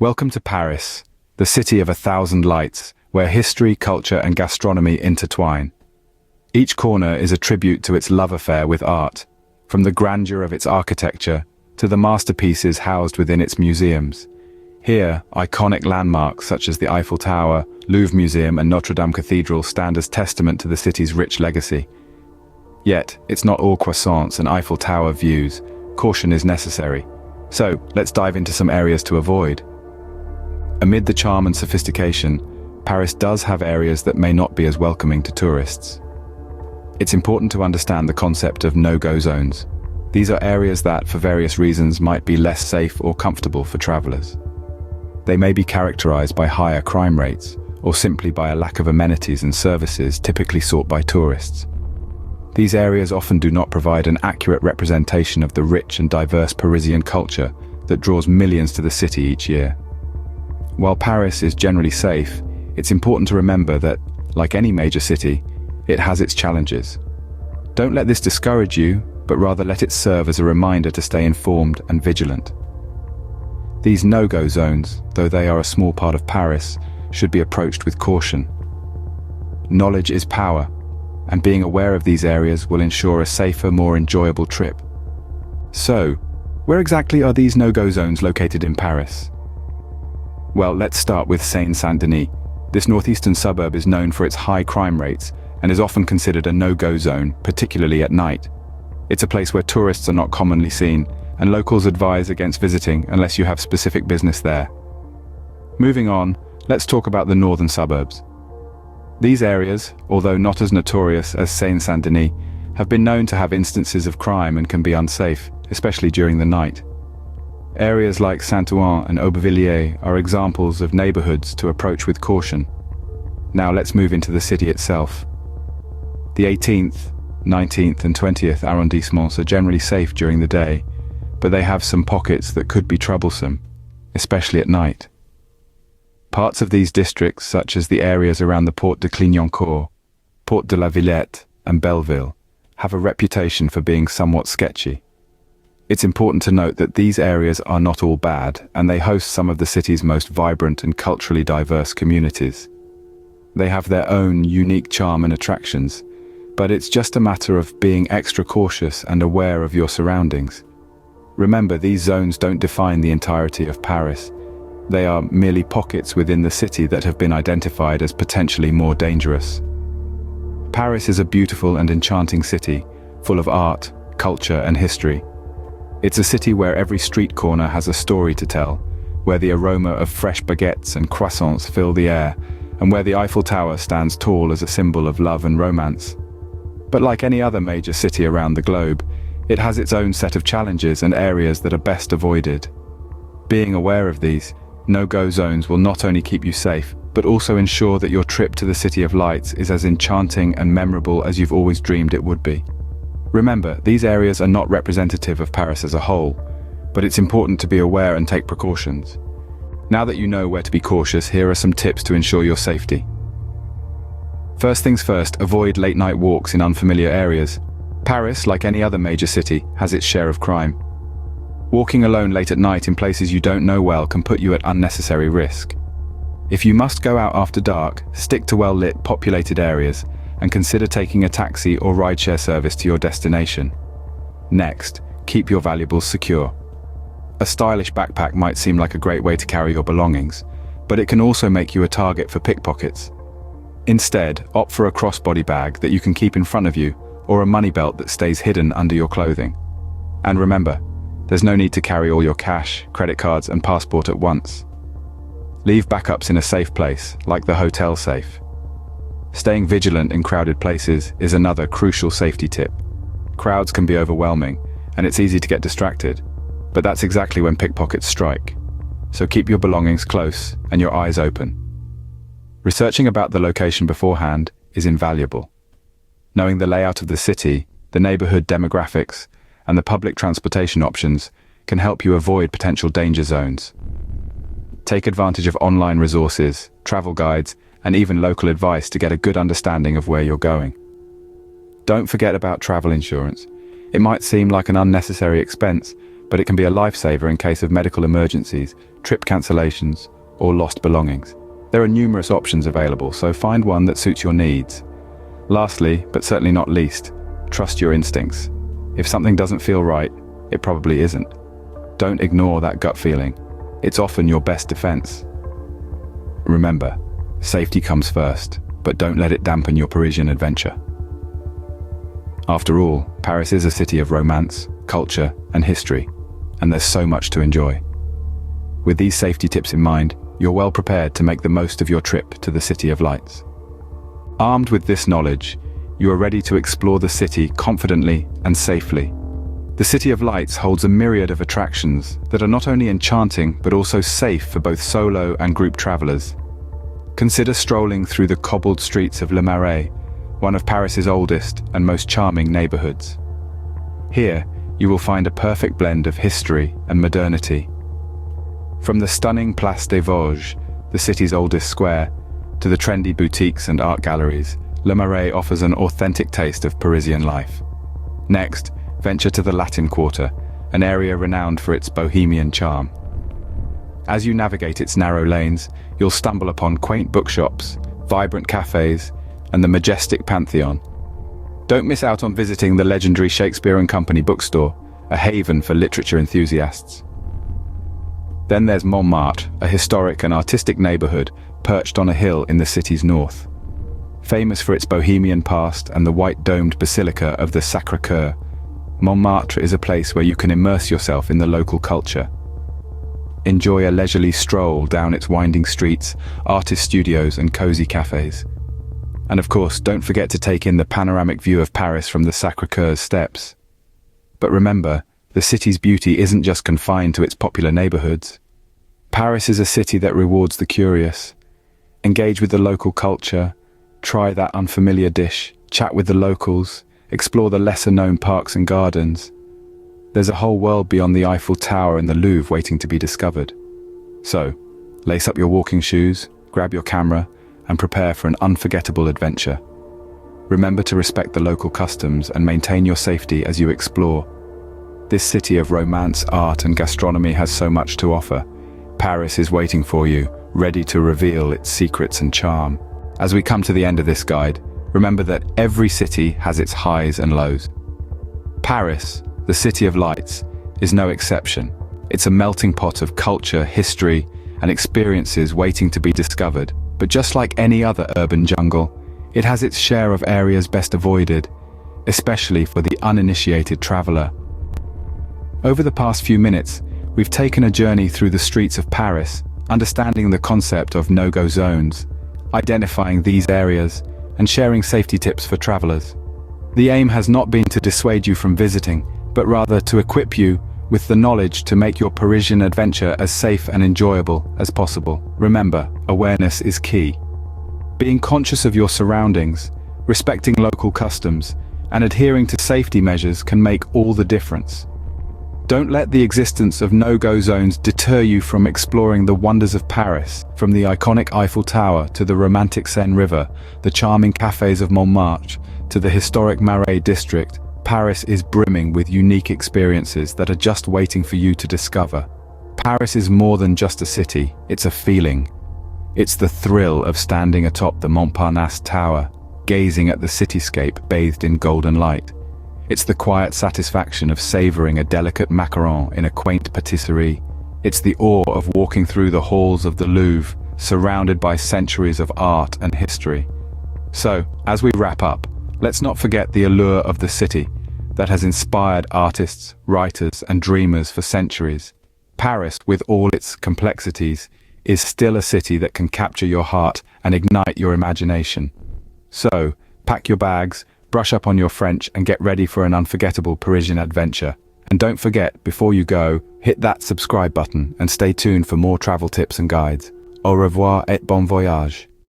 Welcome to Paris, the city of 1,000 lights, where history, culture, and gastronomy intertwine. Each corner is a tribute to its love affair with art, from the grandeur of its architecture to the masterpieces housed within its museums. Here, iconic landmarks such as the Eiffel Tower, Louvre Museum, and Notre Dame Cathedral stand as testament to the city's rich legacy. Yet, it's not all croissants and Eiffel Tower views. Caution is necessary. So, let's dive into some areas to avoid. Amid the charm and sophistication, Paris does have areas that may not be as welcoming to tourists. It's important to understand the concept of no-go zones. These are areas that, for various reasons, might be less safe or comfortable for travelers. They may be characterized by higher crime rates, or simply by a lack of amenities and services typically sought by tourists. These areas often do not provide an accurate representation of the rich and diverse Parisian culture that draws millions to the city each year. While Paris is generally safe, it's important to remember that, like any major city, it has its challenges. Don't let this discourage you, but rather let it serve as a reminder to stay informed and vigilant. These no-go zones, though they are a small part of Paris, should be approached with caution. Knowledge is power, and being aware of these areas will ensure a safer, more enjoyable trip. So, where exactly are these no-go zones located in Paris? Well, let's start with Seine-Saint-Denis. This northeastern suburb is known for its high crime rates and is often considered a no-go zone, particularly at night. It's a place where tourists are not commonly seen, and locals advise against visiting unless you have specific business there. Moving on, let's talk about the northern suburbs. These areas, although not as notorious as Seine-Saint-Denis, have been known to have instances of crime and can be unsafe, especially during the night. Areas like Saint-Ouen and Aubervilliers are examples of neighborhoods to approach with caution. Now let's move into the city itself. The 18th, 19th and 20th arrondissements are generally safe during the day, but they have some pockets that could be troublesome, especially at night. Parts of these districts, such as the areas around the Porte de Clignancourt, Porte de la Villette and Belleville, have a reputation for being somewhat sketchy. It's important to note that these areas are not all bad, and they host some of the city's most vibrant and culturally diverse communities. They have their own unique charm and attractions, but it's just a matter of being extra cautious and aware of your surroundings. Remember, these zones don't define the entirety of Paris. They are merely pockets within the city that have been identified as potentially more dangerous. Paris is a beautiful and enchanting city, full of art, culture, and history. It's a city where every street corner has a story to tell, where the aroma of fresh baguettes and croissants fill the air, and where the Eiffel Tower stands tall as a symbol of love and romance. But like any other major city around the globe, it has its own set of challenges and areas that are best avoided. Being aware of these, no-go zones will not only keep you safe, but also ensure that your trip to the City of Lights is as enchanting and memorable as you've always dreamed it would be. Remember, these areas are not representative of Paris as a whole, but it's important to be aware and take precautions. Now that you know where to be cautious, here are some tips to ensure your safety. First things first, avoid late-night walks in unfamiliar areas. Paris, like any other major city, has its share of crime. Walking alone late at night in places you don't know well can put you at unnecessary risk. If you must go out after dark, stick to well-lit, populated areas and consider taking a taxi or rideshare service to your destination. Next, keep your valuables secure. A stylish backpack might seem like a great way to carry your belongings, but it can also make you a target for pickpockets. Instead, opt for a crossbody bag that you can keep in front of you or a money belt that stays hidden under your clothing. And remember, there's no need to carry all your cash, credit cards, and passport at once. Leave backups in a safe place, like the hotel safe. Staying vigilant in crowded places is another crucial safety tip. Crowds can be overwhelming, and it's easy to get distracted, but that's exactly when pickpockets strike. So keep your belongings close and your eyes open. Researching about the location beforehand is invaluable. Knowing the layout of the city, the neighborhood demographics, and the public transportation options can help you avoid potential danger zones. Take advantage of online resources, travel guides, and even local advice to get a good understanding of where you're going. Don't forget about travel insurance. It might seem like an unnecessary expense, but it can be a lifesaver in case of medical emergencies, trip cancellations, or lost belongings. There are numerous options available, so find one that suits your needs. Lastly, but certainly not least, trust your instincts. If something doesn't feel right, it probably isn't. Don't ignore that gut feeling. It's often your best defense. Remember, safety comes first, but don't let it dampen your Parisian adventure. After all, Paris is a city of romance, culture, and history, and there's so much to enjoy. With these safety tips in mind, you're well prepared to make the most of your trip to the City of Lights. Armed with this knowledge, you are ready to explore the city confidently and safely. The City of Lights holds a myriad of attractions that are not only enchanting but also safe for both solo and group travelers. Consider strolling through the cobbled streets of Le Marais, one of Paris's oldest and most charming neighborhoods. Here, you will find a perfect blend of history and modernity. From the stunning Place des Vosges, the city's oldest square, to the trendy boutiques and art galleries, Le Marais offers an authentic taste of Parisian life. Next, venture to the Latin Quarter, an area renowned for its bohemian charm. As you navigate its narrow lanes, you'll stumble upon quaint bookshops, vibrant cafes, and the majestic Pantheon. Don't miss out on visiting the legendary Shakespeare & Company bookstore, a haven for literature enthusiasts. Then there's Montmartre, a historic and artistic neighborhood perched on a hill in the city's north. Famous for its bohemian past and the white-domed basilica of the Sacré-Cœur, Montmartre is a place where you can immerse yourself in the local culture. Enjoy a leisurely stroll down its winding streets, artist studios, and cozy cafes. And of course, don't forget to take in the panoramic view of Paris from the Sacré-Cœur's steps. But remember, the city's beauty isn't just confined to its popular neighborhoods. Paris is a city that rewards the curious. Engage with the local culture, try that unfamiliar dish, chat with the locals, explore the lesser-known parks and gardens. There's a whole world beyond the Eiffel Tower and the Louvre waiting to be discovered. So, lace up your walking shoes, grab your camera, and prepare for an unforgettable adventure. Remember to respect the local customs and maintain your safety as you explore. This city of romance, art, and gastronomy has so much to offer. Paris is waiting for you, ready to reveal its secrets and charm. As we come to the end of this guide, remember that every city has its highs and lows. Paris, the City of Lights, is no exception. It's a melting pot of culture, history, and experiences waiting to be discovered. But just like any other urban jungle, it has its share of areas best avoided, especially for the uninitiated traveler. Over the past few minutes, we've taken a journey through the streets of Paris, understanding the concept of no-go zones, identifying these areas, and sharing safety tips for travelers. The aim has not been to dissuade you from visiting, but rather to equip you with the knowledge to make your Parisian adventure as safe and enjoyable as possible. Remember, awareness is key. Being conscious of your surroundings, respecting local customs, and adhering to safety measures can make all the difference. Don't let the existence of no-go zones deter you from exploring the wonders of Paris, from the iconic Eiffel Tower to the romantic Seine River, the charming cafes of Montmartre to the historic Marais district. Paris is brimming with unique experiences that are just waiting for you to discover. Paris is more than just a city, it's a feeling. It's the thrill of standing atop the Montparnasse Tower, gazing at the cityscape bathed in golden light. It's the quiet satisfaction of savoring a delicate macaron in a quaint patisserie. It's the awe of walking through the halls of the Louvre, surrounded by centuries of art and history. So, as we wrap up, let's not forget the allure of the city that has inspired artists, writers, and dreamers for centuries. Paris, with all its complexities, is still a city that can capture your heart and ignite your imagination. So, pack your bags, brush up on your French, and get ready for an unforgettable Parisian adventure. And don't forget, before you go, hit that subscribe button and stay tuned for more travel tips and guides. Au revoir et bon voyage.